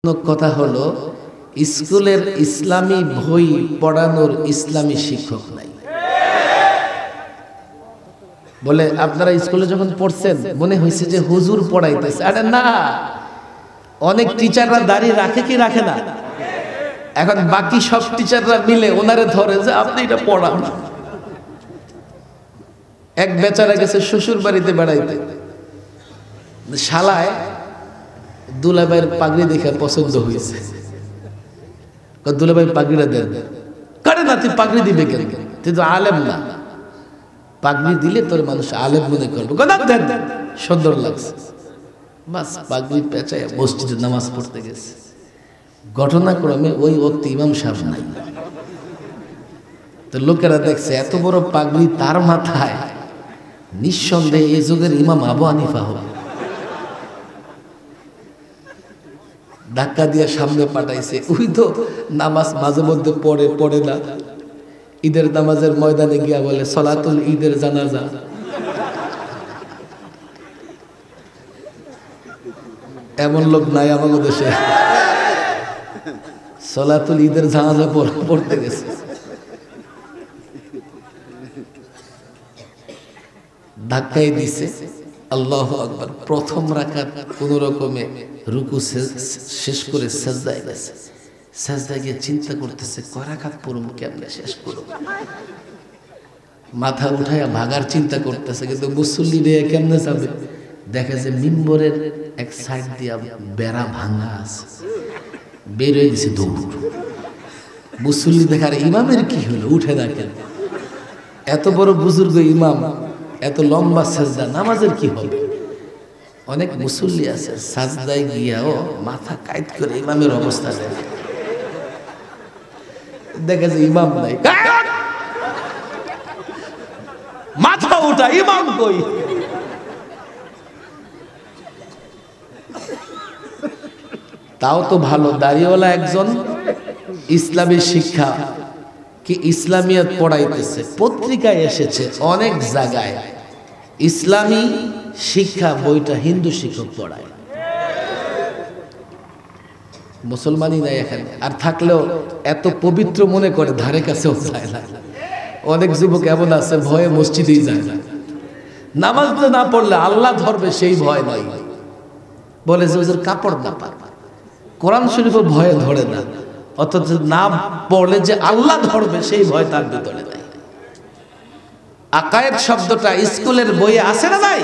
কথা হলো স্কুলের ইসলামী বই পড়ানোর ইসলামী শিক্ষক নাই। বলে আপনারা স্কুলে যখন পড়ছেন মনে হয়েছে যে হুজুর পড়াইতেছে। আরে না, অনেক টিচাররা দাড়ি রাখে কি রাখে না। এখন বাকি সব টিচাররা মিলে ওনারে ধরে যে আপনি এটা পড়ান। এক বেচারা গেছে শ্বশুর বাড়িতে বেড়াইতে, শালায় দুলাভাইয়ের পাগড়ি দেখে পছন্দ হয়েছে। দুলাভাই পাগড়িটা দেন। কারে না, তুই পাগড়ি দিবে কেন? তুই তো আলেম না, পাগড়ি দিলে তোর মানুষ আলেম মনে করবে। দেন, সুন্দর লাগছে। বাস পাগড়ি পেঁচায় মসজিদে নামাজ পড়তে গেছে। ঘটনাক্রমে ওই ওক্তি ইমাম সাহেব নাই। তো লোকেরা দেখছে এত বড় পাগড়ি তার মাথায়, নিঃসন্দেহে এই যুগের ইমাম আবু হানিফা হবে। ধাক্কা দিয়ে সামনে পাঠাইছে। ওই তো নামাজ মাঝে মধ্যে পড়ে না। ঈদের নামাজের ময়দানে গিয়া বলে সলাতুল ঈদের জানাজা। এমন লোক নাই আমাদের দেশে। সলাতুল ঈদের জানাজা পড়তে গেছে। ধাক্কাই দিছে। আল্লাহু আকবার। প্রথম রাকাত কোন রকমে রুকু শেষ করে সাজদায় গেছে। সাজদায় গিয়ে চিন্তা করতেছে কয় রাকাত পড়ব, কেমনে শেষ করব। মাথা উঠায়া ভাগার চিন্তা করতেছে, কিন্তু মুসল্লি নিয়ে কেমনে যাবে। দেখে যে মিম্বরের এক সাইড দিয়া বেড়া ভাঙা আছে, বের হয়ে দিছে দৌড়। মুসল্লি দেখার ইমামের কি হলো, উঠে না কেন? এত বড় বুজুর্গ ইমাম, এত লম্বা সাজদা, নামাজের কি হবে? অনেক মুসল্লি আছে সাজদায় গিয়াও মাথা কাইত করে ইমামের অবস্থা দেখে যে ইমাম নাই। মাথা উঠা, ইমাম কই? তাও তো ভালো, দাড়িওয়ালা একজন ইসলামী শিক্ষা কি ইসলামিয়াত পড়াইতেছে। পত্রিকায় এসেছে অনেক জায়গায় ইসলামী শিক্ষা বইটা হিন্দু শিক্ষক পড়ায়। মুসলমানই নাই এখানে, আর থাকলেও এত পবিত্র মনে করে ধারে কাছেও যায় না। অনেক যুবক এমন আছে ভয়ে মসজিদেই যায় না। নামাজ না পড়লে আল্লাহ ধরবে সেই ভয় নাই। বলে যে ওদের কাপড় না পারবে, কোরআন শরীফও ভয়ে ধরে না, অথচ না পড়লে যে আল্লাহ ধরবে সেই ভয় তার ভিতরে নাই। আকায়েদ শব্দটা স্কুলের বইয়ে আছে না নাই?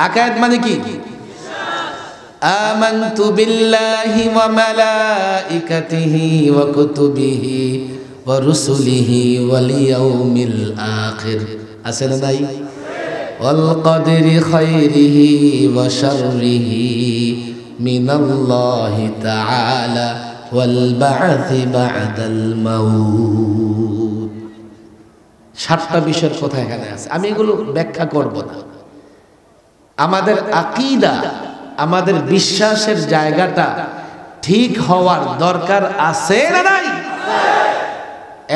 আকায়েদ মানে কি? আমানতু বিল্লাহি ওয়া মালাইকাতিহি ওয়া কুতুবিহি ওয়া রুসুলিহি ওয়াল ইয়াউমিল আখির। আছে না নাই? ওয়াল কদরি খায়রিহি ওয়া শাররিহি মিনাল্লাহি তাআলা ওয়াল বা'থি বা'দাল মাউত। 7টা বিষয়ের কথা এখানে আছে, আমি এগুলো ব্যাখ্যা করব না। আমাদের আকীদা, আমাদের বিশ্বাসের জায়গাটা ঠিক হওয়ার দরকার আছে না নাই?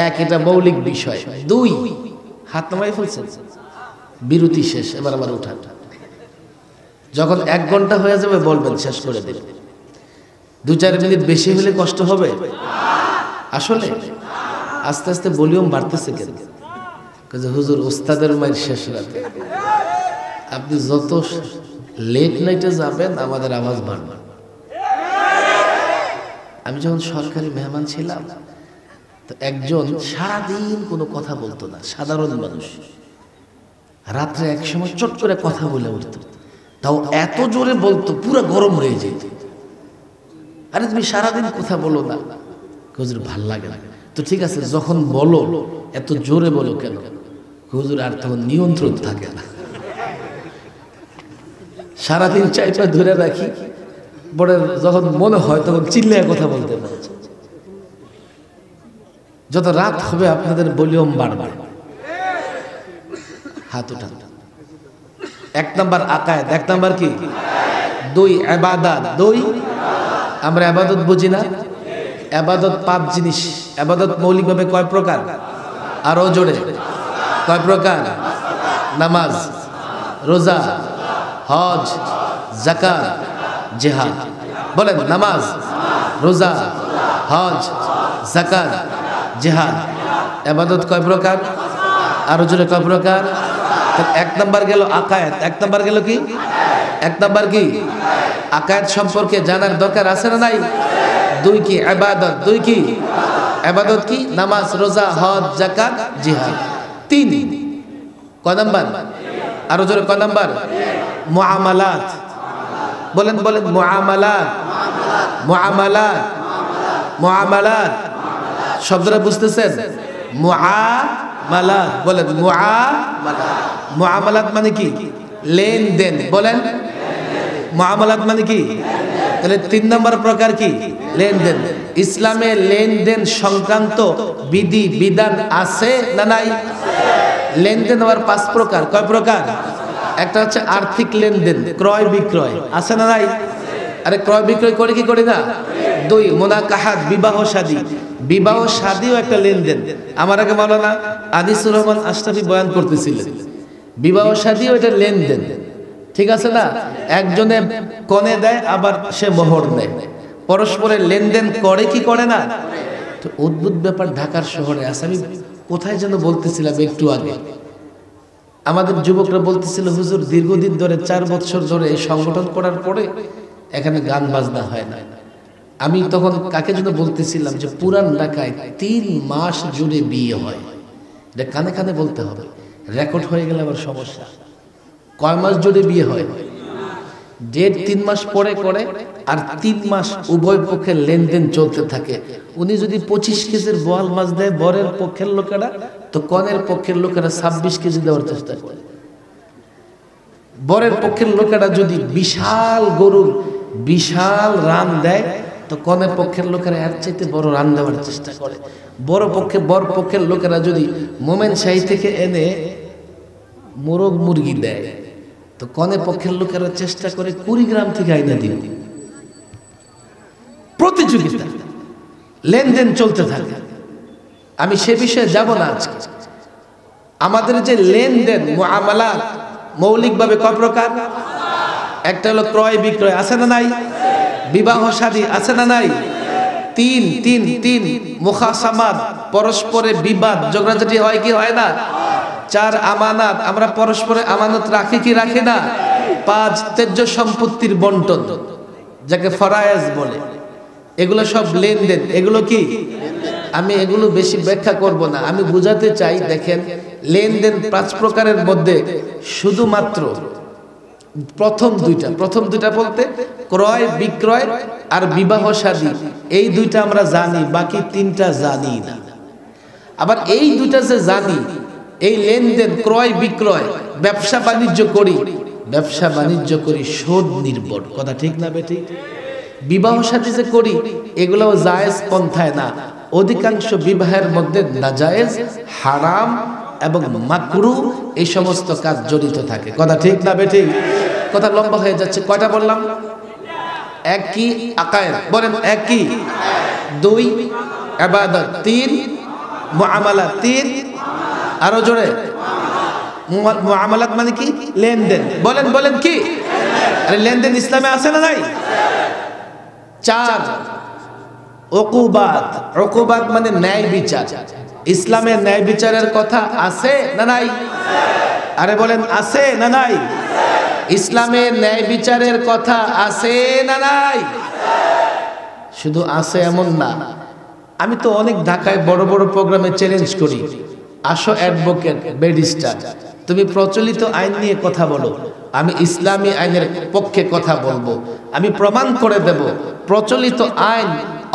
এক, এটা মৌলিক বিষয়। 2, হাত নামাই ফেলছেন, বিরতি শেষ, এবার আবার উঠান। যখন 1 ঘন্টা হয়ে যাবে বলবেন শেষ করে দিন। 2-4 মিনিট বেশি হলে কষ্ট হবে আসলে। আস্তে আস্তে ভলিউম বাড়তেছে কেন? হুজুর ওস্তাদের মায়ের শেষ রাতে। আপনি যত লেট নাইটে যাবেন আমাদের আওয়াজ বাড়বে। আমি যখন সরকারি মেহমান ছিলাম, তো একজন সারাদিন কোনো কথা বলতো না, সাধারণ মানুষ। রাত্রে এক সময় চট করে কথা বলে উঠত, তাও এত জোরে বলতো পুরো গরম হয়ে যেত। আরে তুমি সারাদিন কথা বলো না। হুজুর ভাল লাগে না। তো ঠিক আছে, যখন বলো এত জোরে বলো কেন? হুজুর আর তখন নিয়ন্ত্রণ থাকে না। সারাদিন চাইটা ধরে রাখি, পরে যখন মনে হয় তখন চিল্লায় কথা বলতে পারে। যত রাত হবে আপনাদের ভলিউম বাড়বে। হাত উঠান। 1 নাম্বার আকায়েদ। 1 নাম্বার কি? 2 ইবাদত। 2 আমরা ইবাদত বুঝি না। ইবাদত 5 জিনিস। ইবাদত মৌলিকভাবে কয় প্রকার? আরো জোরে কয় প্রকার? নামাজ, রোজা, হজ, যাকাত, জিহাদ। বলেন নামাজ, রোজা, হজ, যাকাত, জিহাদ। ইবাদত কয় প্রকার? আরো জোরে কয় প্রকার? এক নাম্বার গেল আকায়েদ। এক নাম্বার গেল কি? এক নাম্বার কি? আকায়েদ সম্পর্কে জানার দরকার আছে না নাই? দুই কি? ইবাদত। দুই কি? ইবাদত কি? নামাজ, রোজা, হজ, যাকাত, জিহাদ। তিন কয় নাম্বার? আরো জোরে কয় নাম্বার? মুআমালাত। বলেন বলেন মুআমালাত, মুআমালাত, মুআমালাত। শব্দটা বুঝতেছেন? মুআমালাত। বলেন মুআমালাত। মুআমালাত মানে কি? লেনদেন। বলেন মুআমালাত মানে কি? তাহলে তিন নম্বর প্রকার কি? লেনদেন। ইসলামে লেনদেন সংক্রান্ত বিধি বিধান আছে না নাই? লেনদেন আবার পাঁচ প্রকার। কয় প্রকার? একটা হচ্ছে আর্থিক লেনদেন, ক্রয় বিক্রয়, আছে না নাই? আরে ক্রয় বিক্রয় করে কি করি না? দুই মুনাকাহাত, বিবাহ শাদী। বিবাহ শাদীও একটা লেনদেন। আমার আগে মাওলানা আনিসুর রহমান আশরাফি বয়ান করতেছিলেন, বিবাহ শাদীও এটা লেনদেন, ঠিক আছে না? একজনে কনে দেয়, আবার সে মোহর নেয়, পরস্পরের লেনদেন করে কি করে না? তো অদ্ভুত ব্যাপার ঢাকার শহরে আছে। আমি কোথায় যেন বলতেছিলাম একটু আগে, আমাদের যুবকরা বলতেছিল, হুজুর দীর্ঘদিন ধরে 4 বছর ধরে এই সংগঠন করার পরে এখানে গান বাজনা হয় না। আমি তখন কাকে যেন বলতেছিলাম যে পুরান ঢাকায় 3 মাস জুড়ে বিয়ে হয়। এটা কানে কানে বলতে হবে, রেকর্ড হয়ে গেলে আবার সমস্যা। কয় মাস জুড়ে বিয়ে হয়? ডেট 3 মাস পরে করে, আর 3 মাস উভয় পক্ষের লেনদেন চলতে থাকে। উনি যদি 25 কেজির বোয়াল মাছ দেয় বরের পক্ষের লোকেরা, তো কনের পক্ষের লোকেরা 26 কেজি দেওয়ার চেষ্টা করে। বরের পক্ষের লোকেরা যদি বিশাল গরুর বিশাল রান দেয়, তো কনের পক্ষের লোকেরা এর চাইতে বড় রান দেওয়ার চেষ্টা করে। বর পক্ষের লোকেরা যদি মোমেন শাহী থেকে এনে মোরগ মুরগি দেয়, তো কনে পক্ষের লোকেরা চেষ্টা করে 20 গ্রাম থেকে আইনা দিন। প্রতিযোগিতা, লেনদেন চলতে থাকে। আমি সে বিষয়ে যাব না আজকে। আমাদের যে লেনদেন মুআমালাত মৌলিকভাবে কয় প্রকার? একটা হলো ক্রয় বিক্রয়, আছে না নাই? বিবাহ শাদী, আছে না নাই? তিন মুখাসামাত, পরস্পরে বিবাদ ঝগড়াঝাটি হয় কি হয় না? 4 আমানত, আমরা পরস্পরে আমানত রাখি কি রাখি না? 5 তেজ্য সম্পত্তির বন্টন, যাকে ফরায়েজ বলে। এগুলো সব লেনদেন। এগুলো কি? আমি এগুলো বেশি ব্যাখ্যা করব না, আমি বুঝাতে চাই। দেখেন, লেনদেন 5 প্রকারের মধ্যে শুধুমাত্র প্রথম দুইটা বলতে ক্রয় বিক্রয় আর বিবাহ শাদী, এই দুইটা আমরা জানি, বাকি 3টা জানি না। আবার এই দুইটা যে জানি, এই লেনদেন ক্রয় বিক্রয়, ব্যবসা বাণিজ্য করি সুদ নির্ভর, কথা ঠিক না বেঠিক? বিবাহ শাদী যে করি, এগুলো জায়েজ পন্থায় না। অধিকাংশ বিবাহের মধ্যে নাজায়েজ, হারাম এবং মাকরুহ এই সমস্ত কাজ জড়িত থাকে, কথা ঠিক না বেঠিক? কথা লম্বা হয়ে যাচ্ছে। কয়টা বললাম? এক কি? আকায়েদ। বলেন এক কি? 2 ইবাদত, 3 মুআমালাত, 3 আরো জোরে মুআমালাত মানে কি? লেনদেন। বলেন কি? আরে লেনদেন ইসলামে আছে না নাই? 4 উকুবাত মানে ন্যায় বিচার। ইসলামে ন্যায় বিচারের কথা আছে না নাই? আরে বলেন আছে না নাই? ইসলামে ন্যায় বিচারের কথা আছে না নাই? শুধু আছে এমন না। আমি তো অনেক ঢাকায় বড় বড় প্রোগ্রামে চ্যালেঞ্জ করি, আসো অ্যাডভোকেট, ব্যারিস্টার, তুমি প্রচলিত আইন নিয়ে কথা বলো, আমি ইসলামী আইনের পক্ষে কথা বলবো। আমি প্রমাণ করে দেব প্রচলিত আইন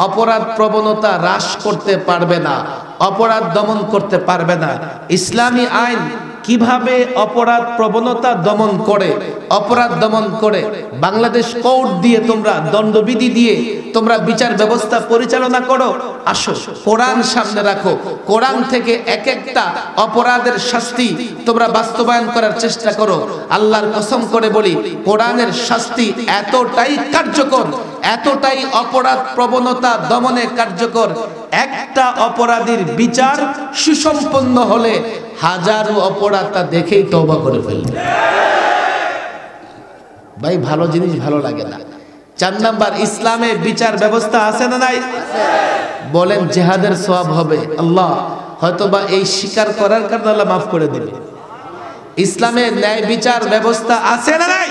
অপরাধ প্রবণতা হ্রাস করতে পারবে না, অপরাধ দমন করতে পারবে না। ইসলামী আইন কিভাবে অপরাধ প্রবণতা দমন করে, অপরাধ দমন করে। বাংলাদেশ কোর্ট দিয়ে তোমরা, দণ্ডবিধি দিয়ে তোমরা বিচার ব্যবস্থা পরিচালনা করো। আসো কোরআন সামনে রাখো, কোরআন থেকে এক একটা অপরাধের শাস্তি তোমরা বাস্তবায়ন করার চেষ্টা করো। আল্লাহর কসম করে বলি, কোরআনের শাস্তি এতটাই কার্যকর, এতটাই অপরাধ প্রবণতা দমনে কার্যকর, একটা অপরাধীর বিচার সুসম্পন্ন হলে হাজারো অপরাধ তা দেখেই তওবা করে ফেলবে। ভাই, ভালো জিনিস ভালো লাগে না, 4 নাম্বার, ইসলামে বিচার ব্যবস্থা আছে না নাই? বলেন জিহাদের সওয়াব হবে। আল্লাহ হয়তোবা এই স্বীকার করার কারণে আল্লাহ মাফ করে দিবে। ইসলামে ন্যায় বিচার ব্যবস্থা আছে না নাই?